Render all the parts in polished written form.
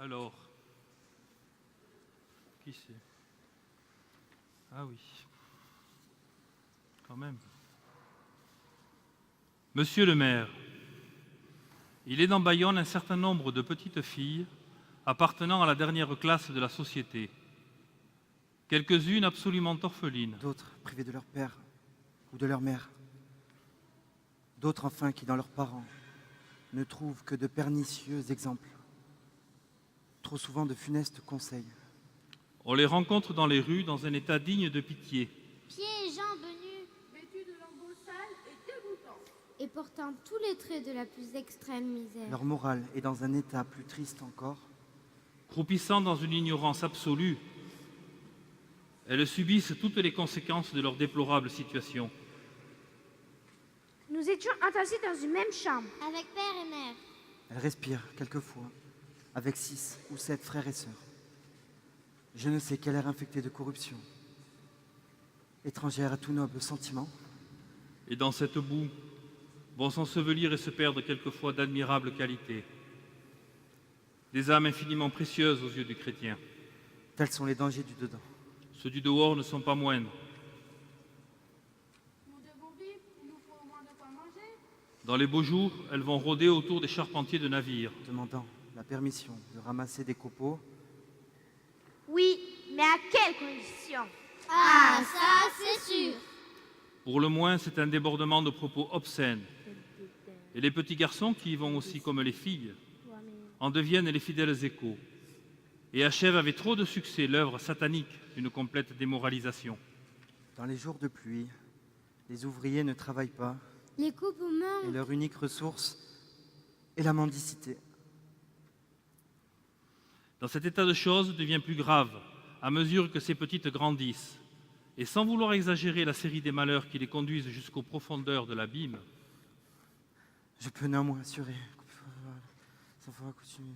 Alors, qui c'est? Ah oui, quand même. Monsieur le maire, il est dans Bayonne un certain nombre de petites filles appartenant à la dernière classe de la société. Quelques-unes absolument orphelines. D'autres privés de leur père ou de leur mère. D'autres enfin qui, dans leurs parents, ne trouvent que de pernicieux exemples. Trop souvent de funestes conseils. On les rencontre dans les rues dans un état digne de pitié. Pieds et jambes nus, vêtus de lambeaux sales et dégoûtants, et portant tous les traits de la plus extrême misère. Leur morale est dans un état plus triste encore. Croupissant dans une ignorance absolue, elles subissent toutes les conséquences de leur déplorable situation. nous étions entassés dans une même chambre. Avec père et mère. Elles respirent quelquefois avec 6 ou 7 frères et sœurs. Je ne sais quel air infecté de corruption. Étrangère à tout noble sentiment. Et dans cette boue vont s'ensevelir et se perdre quelquefois d'admirables qualités. Des âmes infiniment précieuses aux yeux du chrétien. Tels sont les dangers du dedans. Ceux du dehors ne sont pas moindres. Nous devons vivre, il nous faut au moins de quoi manger. Dans les beaux jours, elles vont rôder autour des charpentiers de navires. Demandant la permission de ramasser des copeaux. Oui, mais à quelles conditions? Ah, ça, c'est sûr. Pour le moins, c'est un débordement de propos obscènes. Et les petits garçons, qui y vont aussi comme les filles, en deviennent les fidèles échos et achèvent avec trop de succès l'œuvre satanique d'une complète démoralisation. Dans les jours de pluie, les ouvriers ne travaillent pas Les coupes et manquent. leur unique ressource est la mendicité. Dans cet état de choses devient plus grave à mesure que ces petites grandissent. Et sans vouloir exagérer la série des malheurs qui les conduisent jusqu'aux profondeurs de l'abîme, Je peux néanmoins assurer sans fois accoutumé.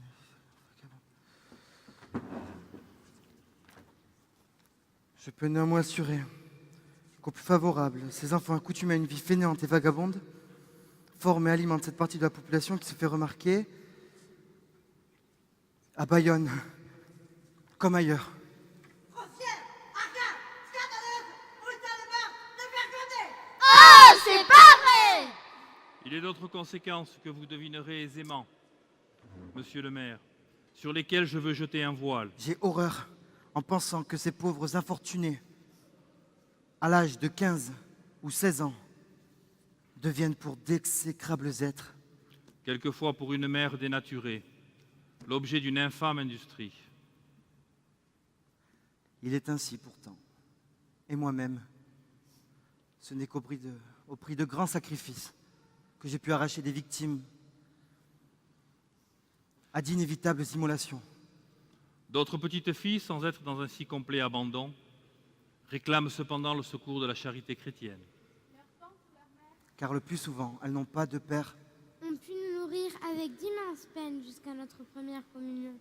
Je peux néanmoins assurer qu'au plus favorable, ces enfants accoutumés à une vie fainéante et vagabonde forment et alimentent cette partie de la population qui se fait remarquer à Bayonne comme ailleurs. Oh, c'est pas vrai! il est d'autres conséquences que vous devinerez aisément, monsieur le maire, sur lesquelles je veux jeter un voile. J'ai horreur en pensant que ces pauvres infortunés, à l'âge de 15 ou 16 ans, deviennent pour d'exécrables êtres. Quelquefois pour une mère dénaturée, l'objet d'une infâme industrie. Il est ainsi pourtant. Et moi-même, ce n'est qu'au prix de grands sacrifices que j'ai pu arracher des victimes à d'inévitables immolations. D'autres petites filles, sans être dans un si complet abandon, réclament cependant le secours de la charité chrétienne. Car le plus souvent, elles n'ont pas de père. On put nous nourrir avec d'immenses peines jusqu'à notre première communion.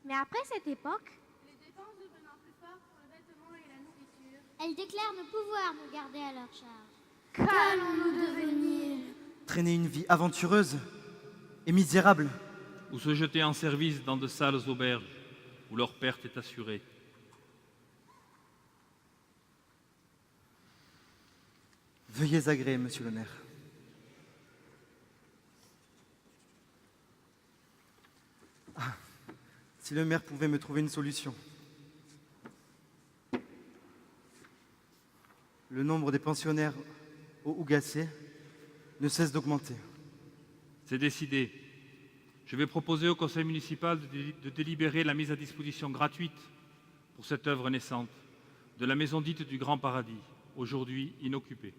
Mais après cette époque, les dépenses devenant plus fortes pour le vêtement et la nourriture, Elles déclarent ne pouvoir nous garder à leur charge. qu'allons-nous Devenir Traîner une vie aventureuse et misérable. Ou se jeter en service dans de sales auberges où leur perte est assurée. Veuillez agréer, monsieur le maire. Ah, si le maire pouvait me trouver une solution. Le nombre des pensionnaires au Hougassé ne cesse d'augmenter. C'est décidé. Je vais proposer au conseil municipal de délibérer la mise à disposition gratuite pour cette œuvre naissante de la maison dite du Grand Paradis, aujourd'hui inoccupée.